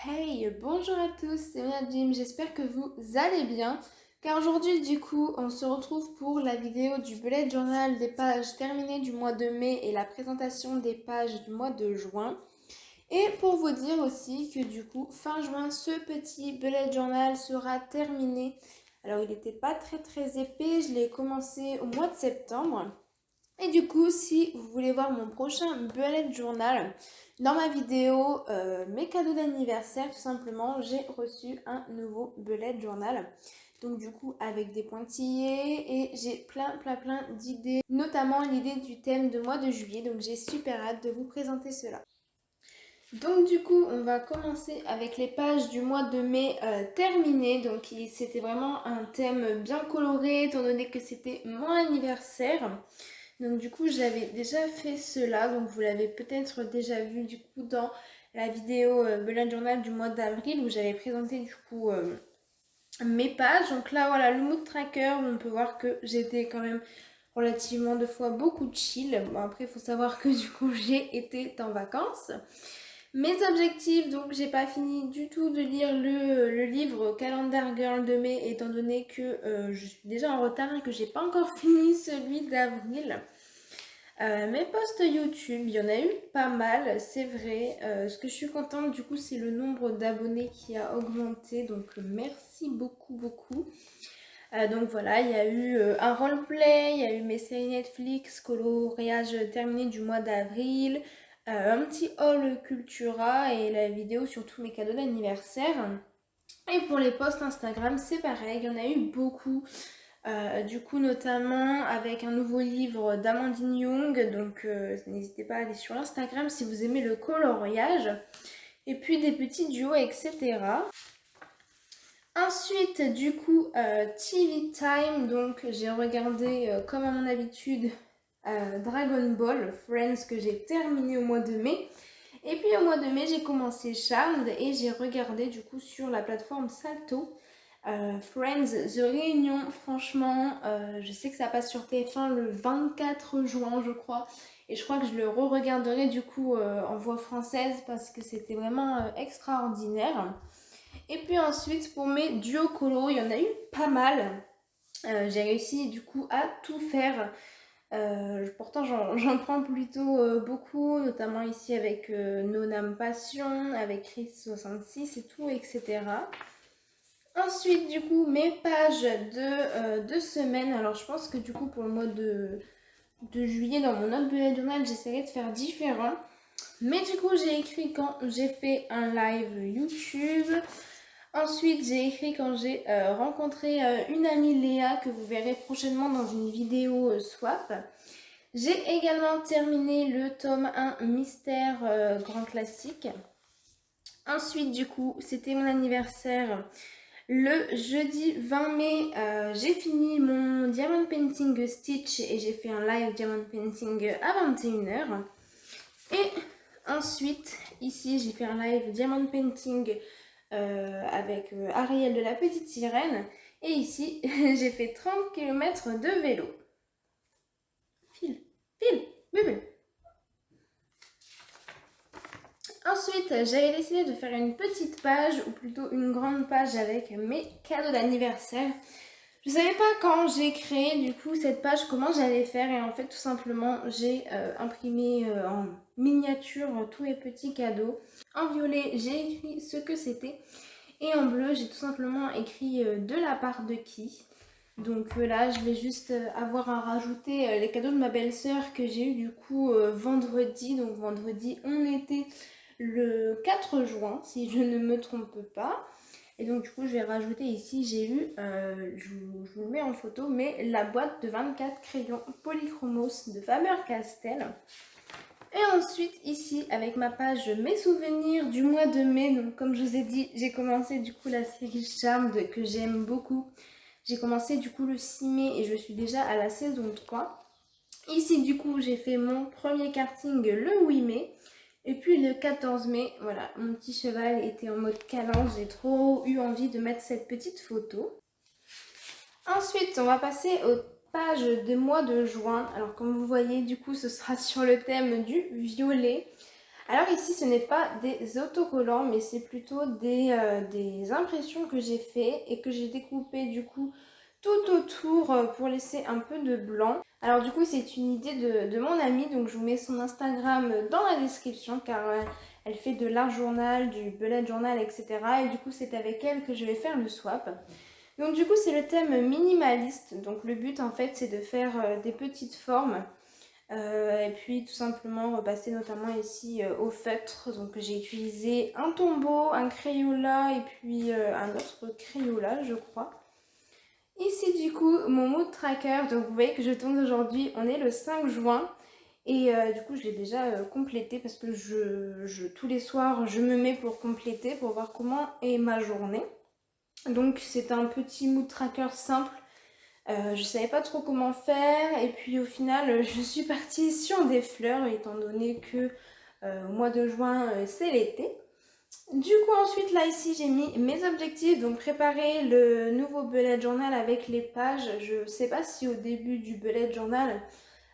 Hey, bonjour à tous, c'est Jim, j'espère que vous allez bien. Car aujourd'hui, du coup, on se retrouve pour la vidéo du bullet journal des pages terminées du mois de mai et la présentation des pages du mois de juin. Et pour vous dire aussi que du coup, fin juin, ce petit bullet journal sera terminé. Alors, il n'était pas très épais, je l'ai commencé au mois de septembre. Et du coup, si vous voulez voir mon prochain bullet journal, dans ma vidéo mes cadeaux d'anniversaire, tout simplement, j'ai reçu un nouveau bullet journal. Donc du coup, avec des pointillés et j'ai plein d'idées, notamment l'idée du thème de mois de juillet. Donc j'ai super hâte de vous présenter cela. Donc du coup, on va commencer avec les pages du mois de mai terminées. Donc c'était vraiment un thème bien coloré, étant donné que c'était mon anniversaire. Donc du coup j'avais déjà fait cela, donc vous l'avez peut-être déjà vu du coup dans la vidéo bullet journal du mois d'avril où j'avais présenté du coup mes pages. Donc là voilà le mood tracker où on peut voir que j'étais quand même relativement de fois beaucoup chill. Bon après il faut savoir que du coup j'ai été en vacances. Mes objectifs, donc j'ai pas fini du tout de lire le livre Calendar Girl de mai étant donné que je suis déjà en retard et que j'ai pas encore fini celui d'avril. Mes posts YouTube, il y en a eu pas mal, c'est vrai. Ce que je suis contente du coup, c'est le nombre d'abonnés qui a augmenté. Donc merci beaucoup. Donc voilà, il y a eu un roleplay, il y a eu mes séries Netflix, coloriage terminé du mois d'avril, un petit haul Cultura et la vidéo sur tous mes cadeaux d'anniversaire. Et pour les posts Instagram, c'est pareil, il y en a eu beaucoup. Du coup, notamment avec un nouveau livre d'Amandine Young. Donc, n'hésitez pas à aller sur Instagram si vous aimez le coloriage. Et puis des petits duos, etc. Ensuite, du coup, TV Time. Donc, j'ai regardé, comme à mon habitude, Dragon Ball Friends que j'ai terminé au mois de mai. Et puis au mois de mai, j'ai commencé Charmed et j'ai regardé du coup sur la plateforme Salto. Friends, The Réunion, franchement, je sais que ça passe sur TF1 le 24 juin, je crois. Et je crois que je le re-regarderai du coup en voix française parce que c'était vraiment extraordinaire. Et puis ensuite, pour mes duos colo, il y en a eu pas mal. J'ai réussi du coup à tout faire. Pourtant, j'en prends plutôt beaucoup, notamment ici avec Nonam Passion, avec Chris66 et tout, etc. Ensuite, du coup, mes pages de semaine. Alors, je pense que du coup, pour le mois de juillet, dans mon autre bullet journal, j'essaierai de faire différent. Mais du coup, j'ai écrit quand j'ai fait un live YouTube. Ensuite, j'ai écrit quand j'ai rencontré une amie Léa que vous verrez prochainement dans une vidéo swap. J'ai également terminé le tome 1 Mystère Grand Classique. Ensuite, du coup, c'était mon anniversaire. Le jeudi 20 mai, j'ai fini mon Diamond Painting Stitch et j'ai fait un live Diamond Painting à 21h. Et ensuite, ici, j'ai fait un live Diamond Painting avec Ariel de la Petite Sirène. Et ici, j'ai fait 30 km de vélo. File, bébé. Ensuite, j'avais décidé de faire une petite page, ou plutôt une grande page avec mes cadeaux d'anniversaire. Je savais pas quand j'ai créé du coup cette page comment j'allais faire et en fait tout simplement j'ai imprimé en miniature tous les petits cadeaux. En violet j'ai écrit ce que c'était et en bleu j'ai tout simplement écrit de la part de qui. Donc là je vais juste avoir à rajouter les cadeaux de ma belle-sœur que j'ai eu du coup vendredi. Donc vendredi on était le 4 juin si je ne me trompe pas. Et donc du coup je vais rajouter ici, j'ai eu, je vous le mets en photo, mais la boîte de 24 crayons polychromos de Faber-Castell. Et ensuite ici avec ma page mes souvenirs du mois de mai, donc comme je vous ai dit j'ai commencé du coup la série Charmed que j'aime beaucoup. J'ai commencé du coup le 6 mai et je suis déjà à la saison 3. Ici du coup j'ai fait mon premier karting le 8 mai. Et puis le 14 mai, voilà, mon petit cheval était en mode câlin. J'ai trop eu envie de mettre cette petite photo. Ensuite, on va passer aux pages des mois de juin. Alors comme vous voyez, du coup, ce sera sur le thème du violet. Alors ici, ce n'est pas des autocollants, mais c'est plutôt des impressions que j'ai fait et que j'ai découpées du coup tout autour pour laisser un peu de blanc. Alors du coup, c'est une idée de mon amie, donc je vous mets son Instagram dans la description car elle fait de l'art journal, du bullet journal, etc. Et du coup, c'est avec elle que je vais faire le swap. Donc du coup, c'est le thème minimaliste. Donc le but en fait, c'est de faire des petites formes. Et puis tout simplement repasser notamment ici au feutre. Donc j'ai utilisé un tombeau, un Crayola et puis un autre Crayola je crois. Ici du coup mon mood tracker, donc vous voyez que je tourne aujourd'hui, on est le 5 juin. Et du coup je l'ai déjà complété parce que tous les soirs je me mets pour compléter, pour voir comment est ma journée. Donc c'est un petit mood tracker simple. Je savais pas trop comment faire et puis au final je suis partie sur des fleurs étant donné que au mois de juin c'est l'été. Du coup ensuite là ici j'ai mis mes objectifs, donc préparer le nouveau bullet journal avec les pages. Je sais pas si au début du bullet journal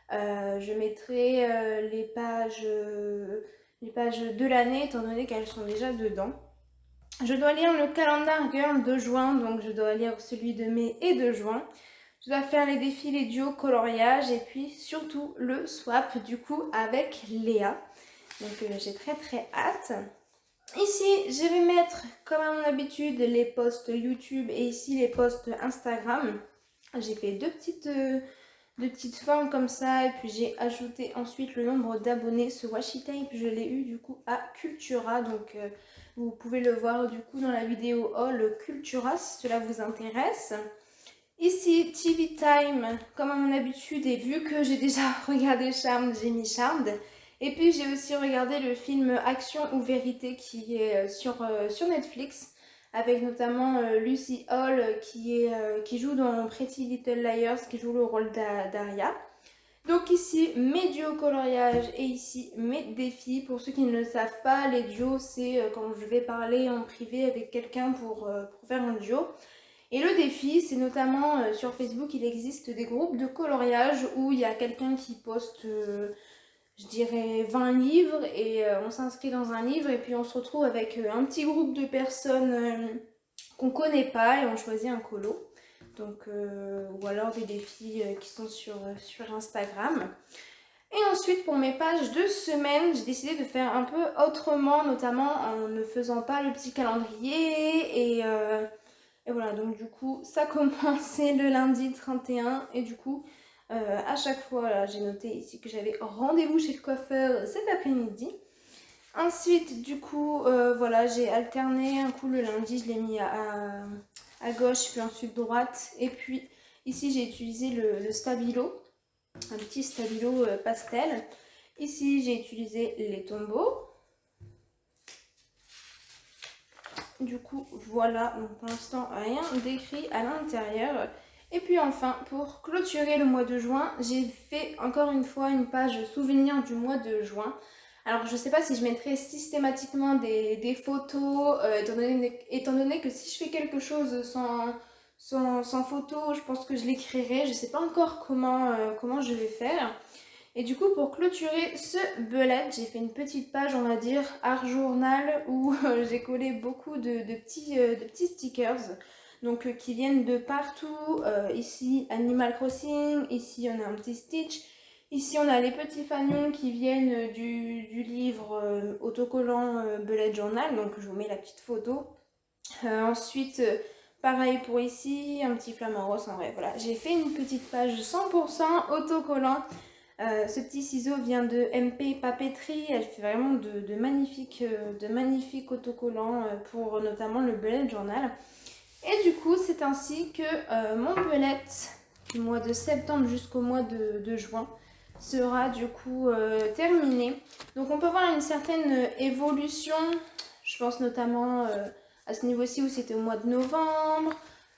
je mettrai les pages de l'année étant donné qu'elles sont déjà dedans. Je dois lire le calendar girl de juin, donc je dois lire celui de mai et de juin. Je dois faire les défis, les duos, coloriage et puis surtout le swap du coup avec Léa. Donc j'ai très hâte. Ici, je vais mettre comme à mon habitude les posts YouTube et ici les posts Instagram. J'ai fait deux petites formes comme ça et puis j'ai ajouté ensuite le nombre d'abonnés. Ce washi tape, je l'ai eu du coup à Cultura. Donc vous pouvez le voir du coup dans la vidéo haul Cultura si cela vous intéresse. Ici, TV Time, comme à mon habitude, et vu que j'ai déjà regardé Charmed, j'ai mis Charmed. Et puis j'ai aussi regardé le film Action ou Vérité qui est sur Netflix, avec notamment Lucy Hall qui joue dans Pretty Little Liars, qui joue le rôle d'Aria. Donc ici, mes duos coloriage et ici, mes défis. Pour ceux qui ne le savent pas, les duos, c'est quand je vais parler en privé avec quelqu'un pour faire un duo. Et le défi, c'est notamment sur Facebook, il existe des groupes de coloriage où il y a quelqu'un qui poste, je dirais, 20 livres et on s'inscrit dans un livre et puis on se retrouve avec un petit groupe de personnes qu'on connaît pas et on choisit un colo. Donc, ou alors des défis qui sont sur Instagram. Et ensuite, pour mes pages de semaine, j'ai décidé de faire un peu autrement, notamment en ne faisant pas le petit calendrier et voilà, donc du coup, ça commençait le lundi 31 et du coup, à chaque fois, là, j'ai noté ici que j'avais rendez-vous chez le coiffeur cet après-midi. Ensuite, du coup, voilà, j'ai alterné un coup le lundi, je l'ai mis à gauche, puis ensuite droite. Et puis ici, j'ai utilisé le stabilo, un petit stabilo pastel. Ici, j'ai utilisé les tombeaux. Du coup, voilà, donc pour l'instant, rien d'écrit à l'intérieur. Et puis enfin, pour clôturer le mois de juin, j'ai fait encore une fois une page souvenir du mois de juin. Alors, je ne sais pas si je mettrai systématiquement des photos, étant donné que si je fais quelque chose sans photo, je pense que je l'écrirai. Je ne sais pas encore comment je vais faire. Et du coup, pour clôturer ce bullet, j'ai fait une petite page, on va dire, art journal, où j'ai collé beaucoup de petits stickers donc, qui viennent de partout. Ici, Animal Crossing, ici, on a un petit Stitch. Ici, on a les petits fanions qui viennent du livre autocollant bullet journal, donc je vous mets la petite photo. Ensuite, pareil pour ici, un petit flamant rose, en vrai, voilà. J'ai fait une petite page 100% autocollant. Ce petit ciseau vient de MP Papeterie, elle fait vraiment de magnifiques autocollants pour notamment le bullet journal. Et du coup, c'est ainsi que mon bullet du mois de septembre jusqu'au mois de juin sera du coup terminé. Donc on peut voir une certaine évolution, je pense notamment à ce niveau-ci où c'était au mois de novembre.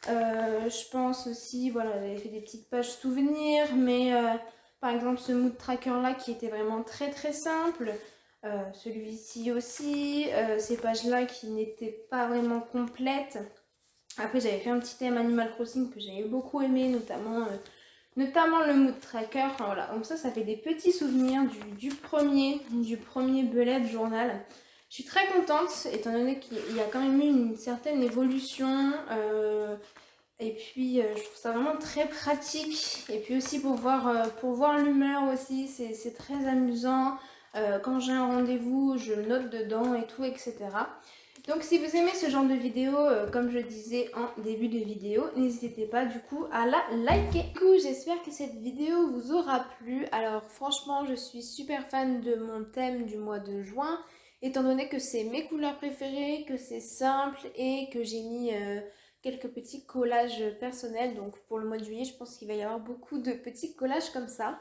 Je pense aussi, voilà, j'avais fait des petites pages souvenirs, mais par exemple ce mood tracker là qui était vraiment très simple, celui-ci aussi, ces pages là qui n'étaient pas vraiment complètes. Après j'avais fait un petit thème Animal Crossing que j'avais beaucoup aimé, notamment notamment le mood tracker. Enfin, voilà, donc ça fait des petits souvenirs du premier bullet journal. Je suis très contente étant donné qu'il y a quand même eu une certaine évolution. Et puis je trouve ça vraiment très pratique. Et puis aussi pour voir l'humeur aussi, c'est très amusant. Quand j'ai un rendez-vous, je note dedans et tout, etc. Donc si vous aimez ce genre de vidéo, comme je disais en début de vidéo, n'hésitez pas du coup à la liker. Du coup, j'espère que cette vidéo vous aura plu. Alors franchement, je suis super fan de mon thème du mois de juin, étant donné que c'est mes couleurs préférées, que c'est simple et que j'ai mis quelques petits collages personnels. Donc pour le mois de juillet, je pense qu'il va y avoir beaucoup de petits collages comme ça.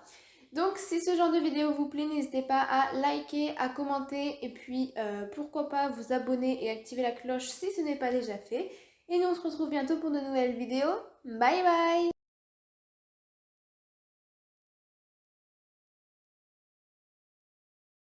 Donc si ce genre de vidéo vous plaît, n'hésitez pas à liker, à commenter et puis pourquoi pas vous abonner et activer la cloche si ce n'est pas déjà fait. Et nous on se retrouve bientôt pour de nouvelles vidéos. Bye bye!